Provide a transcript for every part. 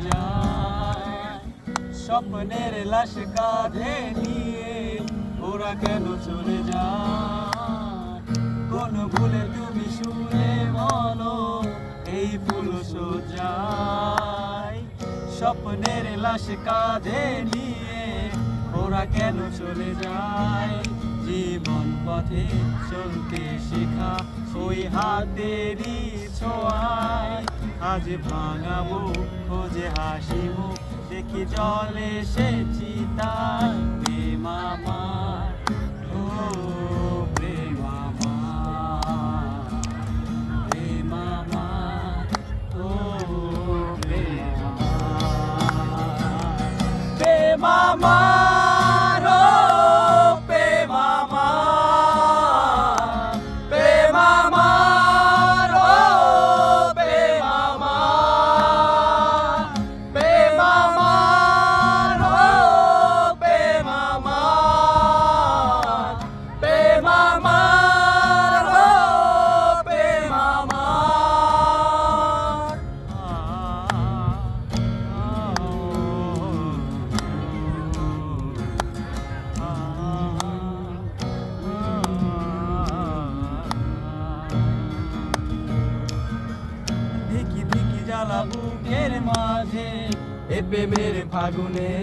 যায় স্বপ্নের লাশ কাঁধে নিয়ে ওরা কেন চলে যায় কোন ভুলে তুমি শুনে বলো এই ফুল সজ্জায় স্বপ্নের লাশ কাঁধে নিয়ে ওরা কেন চলে যায় জীবন পথে চলতে শেখা ওই হাতেরই ছোঁয়ায় আজ ভাঙাবো খোঁজে হাসিবো দেখি জলে এসেছি তাই প্রেম আমার ও প্রেম আমার প্রেম আমার ও প্রেম আমার প্রেম আমার ও প্রেম আমার প্রেম আমার ও প্রেম আমার প্রেম আমার ও প্রেম আমার প্রেম আমার ও প্রেম ধিকি ধিকি জ্বালা বুকের মাঝে এ প্রেমের ফাগুনে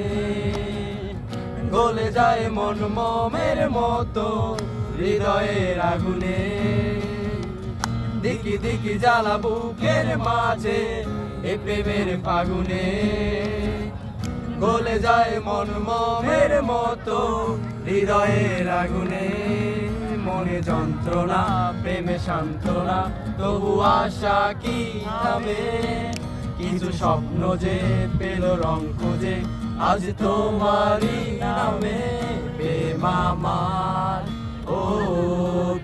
গলে যায় মন মোমের মতো হৃদয়ের আগুনে দিকি দিকি জ্বালা বুকের মাঝে এ প্রেমের ফাগুনে গলে যায় মন মোমের মতো হৃদয়ের আগুনে মনে যন্ত্রণা প্রেমে সান্ত্বনা তবু আশা কি থামে কিছু স্বপ্ন যে পেল রং খুঁজে আজ তোমারই নামে প্রেম আমার ও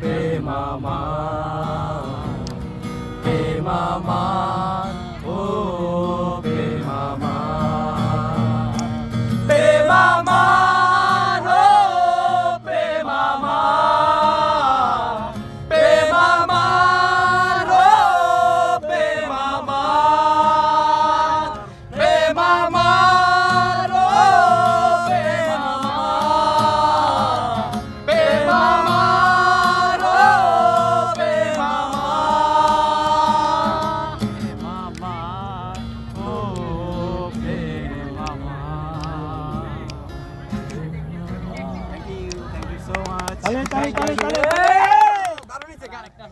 প্রেম আমার প্রেম আমার ও প্রেম আমার প্রেম আমার ও প্রেম আমার প্রেম আমার ও প্রেম আমার প্রেম আমার ও প্রেম আমার প্রেম আমার ও প্রেম আমার প্রেম আমার ও প্রেম আমার Thank you so much. তালে তালে তালে তালে দারুণ হয়েছে গান একটা